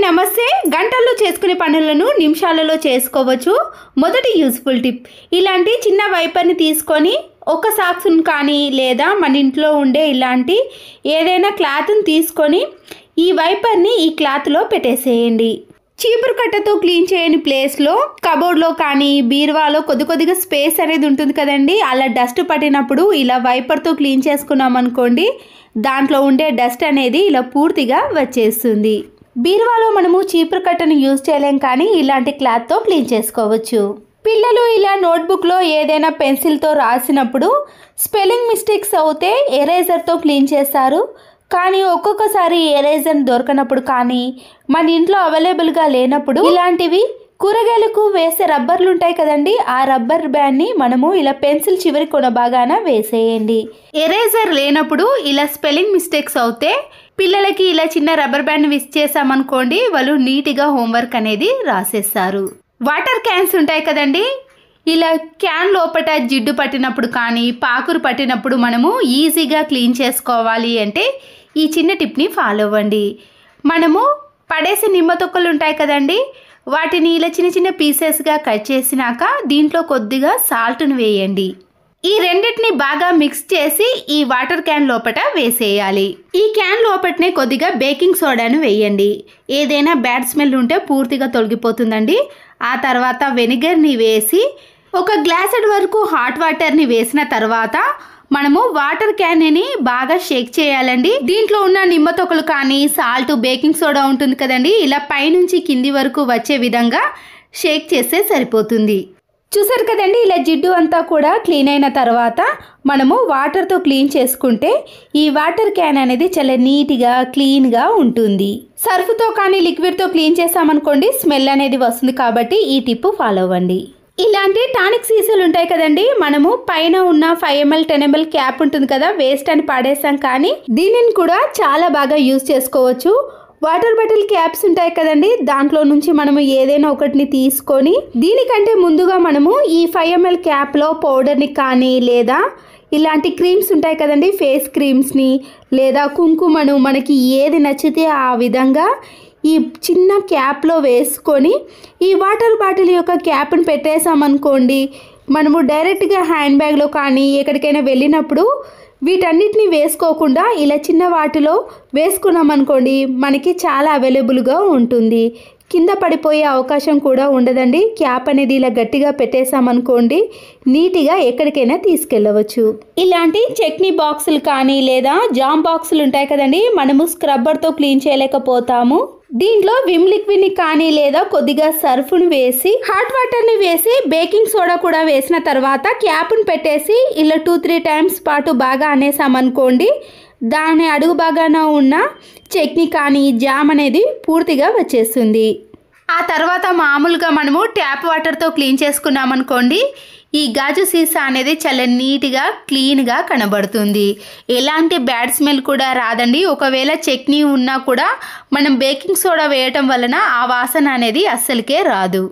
నమస్తే. గంటల్లో చేసుకునే పనులను నిమిషాలలో చేసుకోవచ్చు. మొదటి యూస్ఫుల్ టిప్, ఇలాంటి చిన్న వైపర్ని తీసుకొని ఒక సాక్స్ను కానీ లేదా మన ఇంట్లో ఉండే ఇలాంటి ఏదైనా క్లాత్ని తీసుకొని ఈ వైపర్ని ఈ క్లాత్లో పెట్టేసేయండి. చీపురు కట్టతో క్లీన్ చేయని ప్లేస్లో కబోర్డ్లో కానీ బీరువాలో కొద్దిగా స్పేస్ అనేది ఉంటుంది కదండి. అలా డస్ట్ పట్టినప్పుడు ఇలా వైపర్తో క్లీన్ చేసుకున్నాం అనుకోండి, దాంట్లో ఉండే డస్ట్ అనేది ఇలా పూర్తిగా వచ్చేస్తుంది. బీరువాలో మనము చీపురు కట్టను యూజ్ చేయలేం, కానీ ఇలాంటి క్లాత్తో క్లీన్ చేసుకోవచ్చు. పిల్లలు ఇలా నోట్బుక్లో ఏదైనా పెన్సిల్తో రాసినప్పుడు స్పెల్లింగ్ మిస్టేక్స్ అవుతే ఎరేజర్తో క్లీన్ చేస్తారు. కానీ ఒక్కొక్కసారి ఎరేజర్ దొరకనప్పుడు కానీ మన ఇంట్లో అవైలబుల్గా లేనప్పుడు ఇలాంటివి కూరగాయలకు వేసే రబ్బర్లు ఉంటాయి కదండి, ఆ రబ్బర్ బ్యాండ్ని మనము ఇలా పెన్సిల్ చివరి కొన భాగాన వేసేయండి. ఎరేజర్ లేనప్పుడు ఇలా స్పెల్లింగ్ మిస్టేక్స్ అవుతే పిల్లలకి ఇలా చిన్న రబ్బర్ బ్యాండ్ విస్ చేసామనుకోండి, వాళ్ళు నీట్గా హోంవర్క్ అనేది రాసేస్తారు. వాటర్ క్యాన్స్ ఉంటాయి కదండి, ఇలా క్యాన్ లోపల జిడ్డు పట్టినప్పుడు కానీ పాకురు పట్టినప్పుడు మనము ఈజీగా క్లీన్ చేసుకోవాలి అంటే ఈ చిన్న టిప్ని ఫాలో అవ్వండి. మనము పడేసే నిమ్మ తొక్కలు ఉంటాయి కదండి, వాటిని ఇలా చిన్న పీసెస్గా కట్ చేసినాక దీంట్లో కొద్దిగా సాల్ట్ను వేయండి. ఈ రెండింటిని బాగా మిక్స్ చేసి ఈ వాటర్ క్యాన్ లోపల వేసేయాలి. ఈ క్యాన్ లోపలనే కొద్దిగా బేకింగ్ సోడాను వేయండి. ఏదైనా బ్యాడ్ స్మెల్ ఉంటే పూర్తిగా తొలగిపోతుందండి. ఆ తర్వాత వెనిగర్ని వేసి ఒక గ్లాసెడ్ వరకు హాట్ వాటర్ని వేసిన తర్వాత మనము వాటర్ క్యాన్ని బాగా షేక్ చేయాలండి. దీంట్లో ఉన్న నిమ్మ తొక్కలు కానీ సాల్ట్ బేకింగ్ సోడా ఉంటుంది కదండి, ఇలా పైనుంచి కింది వరకు వచ్చే విధంగా షేక్ చేస్తే సరిపోతుంది. చూసారు కదండి, ఇలా జిడ్డు అంతా కూడా క్లీన్ అయిన తర్వాత మనము వాటర్తో క్లీన్ చేసుకుంటే ఈ వాటర్ క్యాన్ అనేది చాలా నీట్గా క్లీన్గా ఉంటుంది. సర్ఫ్తో కానీ లిక్విడ్తో క్లీన్ చేసామనుకోండి స్మెల్ అనేది వస్తుంది. కాబట్టి ఈ టిప్ ఫాలో అవ్వండి. ఇలాంటి టానిక్ సీసాలు ఉంటాయి కదండి, మనము పైన ఉన్న 5 ml 10 ml క్యాప్ ఉంటుంది కదా, వేస్ట్ అని పాడేసాం, కానీ దీనిని కూడా చాలా బాగా యూజ్ చేసుకోవచ్చు. వాటర్ బాటిల్ క్యాప్స్ ఉంటాయి కదండి, దాంట్లో నుంచి మనము ఏదైనా ఒకటిని తీసుకొని దీనికంటే ముందుగా మనము ఈ 5 ml క్యాప్లో పౌడర్ని కానీ లేదా ఇలాంటి క్రీమ్స్ ఉంటాయి కదండి, ఫేస్ క్రీమ్స్ని లేదా కుంకుమను మనకి ఏది నచ్చితే ఆ విధంగా ఈ చిన్న క్యాప్లో వేసుకొని ఈ వాటర్ బాటిల్ యొక్క క్యాప్ని పెట్టేసామనుకోండి, మనము డైరెక్ట్గా హ్యాండ్ బ్యాగ్లో కానీ ఎక్కడికైనా వెళ్ళినప్పుడు వీటన్నిటిని వేసుకోకుండా ఇలా చిన్న వాటిలో వేసుకున్నాం అనుకోండి, మనకి చాలా అవైలబుల్గా ఉంటుంది. కింద పడిపోయే అవకాశం కూడా ఉండదండి. క్యాప్ అనేది ఇలా గట్టిగా పెట్టేసామనుకోండి, నీట్గా ఎక్కడికైనా తీసుకెళ్ళవచ్చు. ఇలాంటి చట్నీ బాక్సులు కానీ లేదా జామ్ బాక్సులు ఉంటాయి కదండి, మనము స్క్రబ్బర్తో క్లీన్ చేయలేకపోతాము. దీంట్లో విమ్ లిక్విడ్ని కానీ లేదా కొద్దిగా సర్ఫ్ను వేసి హాట్ వాటర్ని వేసి బేకింగ్ సోడా కూడా వేసిన తర్వాత క్యాప్ను పెట్టేసి ఇలా 2-3 టైమ్స్ పాటు బాగా అనేసామనుకోండి, దాని అడుగు భాగాన ఉన్న చట్నీ కానీ జామ్ అనేది పూర్తిగా వచ్చేస్తుంది. ఆ తర్వాత మామూలుగా మనము ట్యాప్ వాటర్తో క్లీన్ చేసుకున్నామనుకోండి, ఈ గాజు సీసా అనేది చాలా నీట్గా క్లీన్గా కనబడుతుంది. ఎలాంటి బ్యాడ్ స్మెల్ కూడా రాదండి. ఒకవేళ చట్నీ ఉన్నా కూడా మనం బేకింగ్ సోడా వేయటం వలన ఆ వాసన అనేది అస్సలకే రాదు.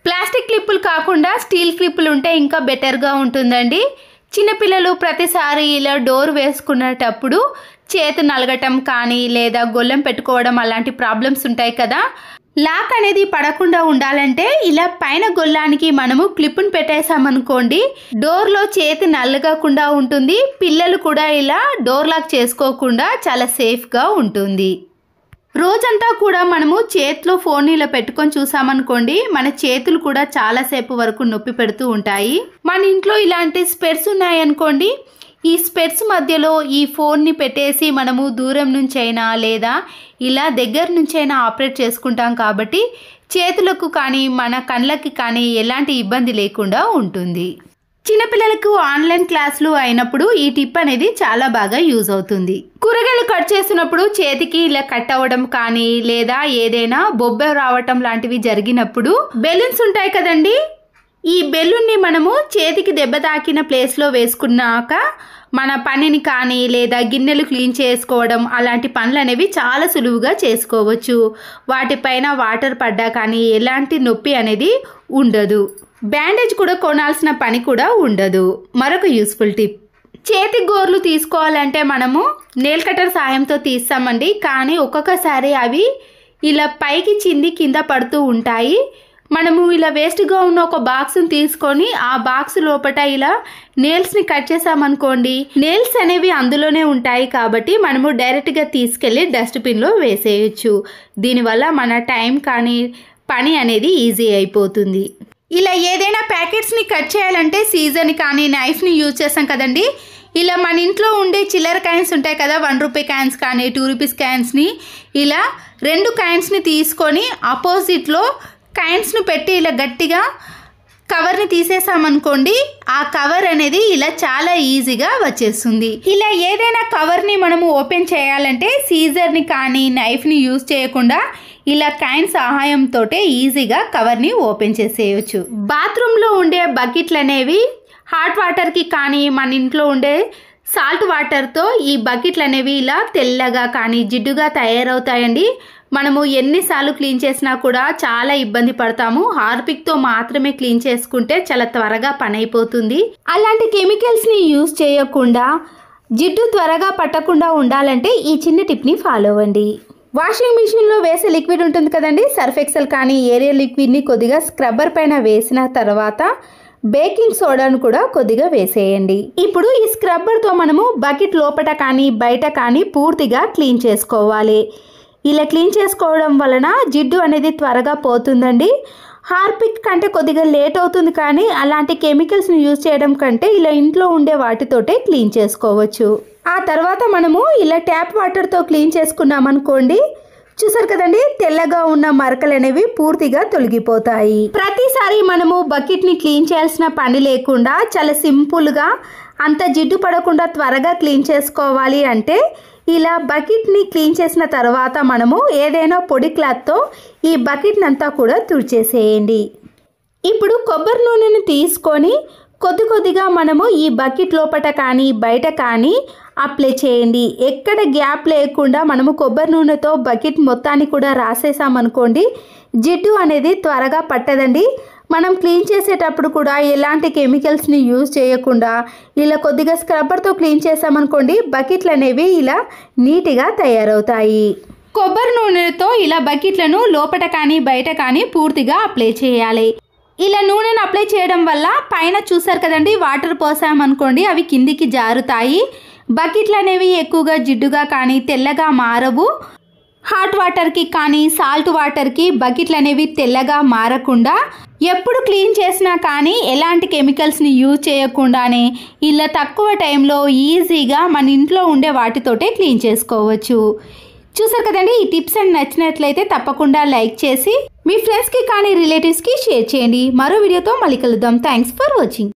ప్లాస్టిక్ క్లిప్పులు కాకుండా స్టీల్ క్లిప్పులు ఉంటే ఇంకా బెటర్గా ఉంటుందండి. చిన్నపిల్లలు ప్రతిసారి ఇలా డోర్ వేసుకునేటప్పుడు చేతి నలగటం కానీ లేదా గొల్లెం పెట్టుకోవడం అలాంటి ప్రాబ్లమ్స్ ఉంటాయి కదా, లాక్ అనేది పడకుండా ఉండాలంటే ఇలా పైన గొల్లానికి మనము క్లిప్ను పెట్టేసామనుకోండి, డోర్లో చేతి నల్లగకుండా ఉంటుంది. పిల్లలు కూడా ఇలా డోర్ లాక్ చేసుకోకుండా చాలా సేఫ్గా ఉంటుంది. రోజంతా కూడా మనము చేతిలో ఫోన్ ఇలా పెట్టుకొని చూసామనుకోండి, మన చేతులు కూడా చాలాసేపు వరకు నొప్పి పెడుతూ ఉంటాయి. మన ఇంట్లో ఇలాంటి స్పెట్స్ ఉన్నాయనుకోండి, ఈ స్పెట్స్ మధ్యలో ఈ ఫోన్ని పెట్టేసి మనము దూరం నుంచైనా లేదా ఇలా దగ్గర నుంచైనా ఆపరేట్ చేసుకుంటాం. కాబట్టి చేతులకు కానీ మన కళ్ళకి కానీ ఎలాంటి ఇబ్బంది లేకుండా ఉంటుంది. చిన్నపిల్లలకు ఆన్లైన్ క్లాసులు అయినప్పుడు ఈ టిప్ అనేది చాలా బాగా యూజ్ అవుతుంది. కూరగాయలు కట్ చేసినప్పుడు చేతికి ఇలా కట్ అవ్వడం కానీ లేదా ఏదైనా బొబ్బ రావటం లాంటివి జరిగినప్పుడు బెలూన్స్ ఉంటాయి కదండి, ఈ బెలూన్ని మనము చేతికి దెబ్బ తాకిన ప్లేస్లో వేసుకున్నాక మన పనిని కానీ లేదా గిన్నెలు క్లీన్ చేసుకోవడం అలాంటి పనులు అనేవి చాలా సులువుగా చేసుకోవచ్చు. వాటిపైన వాటర్ పడ్డా కానీ ఎలాంటి నొప్పి అనేది ఉండదు. బ్యాండేజ్ కూడా కొనాల్సిన పని కూడా ఉండదు. మరొక యూస్ఫుల్ టిప్, చేతి గోర్లు తీసుకోవాలంటే మనము నెయిల్ కటర్ సాయంతో తీస్తామండి, కానీ ఒక్కొక్కసారి అవి ఇలా పైకి కింద పడుతూ ఉంటాయి. మనము ఇలా వేస్ట్గా ఉన్న ఒక బాక్స్ని తీసుకొని ఆ బాక్స్ లోపల ఇలా నెయిల్స్ని కట్ చేసామనుకోండి, నెయిల్స్ అనేవి అందులోనే ఉంటాయి కాబట్టి మనము డైరెక్ట్గా తీసుకెళ్ళి డస్ట్బిన్లో వేసేయచ్చు. దీనివల్ల మన టైం కానీ పని అనేది ఈజీ అయిపోతుంది. ఇలా ఏదైనా ప్యాకెట్స్ని కట్ చేయాలంటే సీజర్ని కానీ నైఫ్ని యూజ్ చేస్తాం కదండి. ఇలా మన ఇంట్లో ఉండే చిల్లర కాయిన్స్ ఉంటాయి కదా, 1 రూపీ కాయిన్స్ కానీ 2 రూపీస్ కాయిన్స్ని ఇలా 2 కాయిన్స్ని తీసుకొని ఆపోజిట్లో కాయిన్స్ను పెట్టి ఇలా గట్టిగా కవర్ని తీసేసామనుకోండి, ఆ కవర్ అనేది ఇలా చాలా ఈజీగా వచ్చేస్తుంది. ఇలా ఏదైనా కవర్ని మనము ఓపెన్ చేయాలంటే సీజర్ని కానీ నైఫ్ని యూజ్ చేయకుండా ఇలా కాయిన్ సహాయంతో ఈజీగా కవర్ని ఓపెన్ చేసేయచ్చు. బాత్రూంలో ఉండే బకెట్లు అనేవి హాట్ వాటర్కి కానీ మన ఇంట్లో ఉండే సాల్ట్ వాటర్తో ఈ బకెట్లు అనేవి ఇలా తెల్లగా కానీ జిడ్డుగా తయారవుతాయండి. మనము ఎన్నిసార్లు క్లీన్ చేసినా కూడా చాలా ఇబ్బంది పడతాము. హార్పిక్తో మాత్రమే క్లీన్ చేసుకుంటే చాలా త్వరగా పని అయిపోతుంది. అలాంటి కెమికల్స్ని యూజ్ చేయకుండా జిడ్డు త్వరగా పట్టకుండా ఉండాలంటే ఈ చిన్న టిప్ని ఫాలో అవ్వండి. వాషింగ్ మిషన్లో వేసే లిక్విడ్ ఉంటుంది కదండి, సర్ఫ్ ఎక్సెల్ కానీ ఏరియల్ లిక్విడ్ని కొద్దిగా స్క్రబ్బర్ పైన వేసిన తర్వాత బేకింగ్ సోడాను కూడా కొద్దిగా వేసేయండి. ఇప్పుడు ఈ స్క్రబ్బర్తో మనము బకెట్ లోపల కానీ బయట కానీ పూర్తిగా క్లీన్ చేసుకోవాలి. ఇలా క్లీన్ చేసుకోవడం వలన జిడ్డు అనేది త్వరగా పోతుందండి. హార్పిక్ కంటే కొద్దిగా లేట్ అవుతుంది, కానీ అలాంటి కెమికల్స్ని యూజ్ చేయడం కంటే ఇలా ఇంట్లో ఉండే వాటితోటే క్లీన్ చేసుకోవచ్చు. ఆ తర్వాత మనము ఇలా ట్యాప్ వాటర్తో క్లీన్ చేసుకున్నామనుకోండి, చూసారు కదండి, తెల్లగా ఉన్న మరకలు అనేవి పూర్తిగా తొలగిపోతాయి. ప్రతిసారి మనము బకెట్ని క్లీన్ చేయాల్సిన పని లేకుండా చాలా సింపుల్గా అంత జిడ్డు పడకుండా త్వరగా క్లీన్ చేసుకోవాలి అంటే ఇలా బకెట్ని క్లీన్ చేసిన తర్వాత మనము ఏదైనా పొడి క్లాత్తో ఈ బకెట్ని అంతా కూడా తుడిచేసేయండి. ఇప్పుడు కొబ్బరి నూనెను తీసుకొని కొద్దిగా మనము ఈ బకెట్ లోపల కానీ బయట కానీ అప్లై చేయండి. ఎక్కడ గ్యాప్ లేకుండా మనము కొబ్బరి నూనెతో బకెట్ మొత్తాన్ని కూడా రాసేసామనుకోండి, జిడ్డు అనేది త్వరగా పట్టదండి. మనం క్లీన్ చేసేటప్పుడు కూడా ఎలాంటి కెమికల్స్ని యూజ్ చేయకుండా ఇలా కొద్దిగా స్క్రబ్బర్తో క్లీన్ చేసామనుకోండి, బకెట్లు అనేవి ఇలా నీట్గా తయారవుతాయి. కొబ్బరి నూనెతో ఇలా బకెట్లను లోపల కానీ బయట కానీ పూర్తిగా అప్లై చేయాలి. ఇలా నూనెను అప్లై చేయడం వల్ల పైన చూసారు కదండి, వాటర్ పోసామనుకోండి అవి కిందికి జారుతాయి. బకెట్లు అనేవి ఎక్కువగా జిడ్డుగా కానీ తెల్లగా మారవు. హాట్ వాటర్కి కానీ సాల్ట్ వాటర్కి బకెట్లు అనేవి తెల్లగా మారకుండా ఎప్పుడు క్లీన్ చేసినా కానీ ఎలాంటి కెమికల్స్ని యూజ్ చేయకుండానే ఇలా తక్కువ టైంలో ఈజీగా మన ఇంట్లో ఉండే వాటితోటే క్లీన్ చేసుకోవచ్చు. చూసారు కదండి, ఈ టిప్స్ అండ్ నచ్చినట్లయితే తప్పకుండా లైక్ చేసి మీ ఫ్రెండ్స్కి కానీ రిలేటివ్స్కి షేర్ చేయండి. మరో వీడియోతో మళ్ళీ కలుద్దాం. Thanks for watching.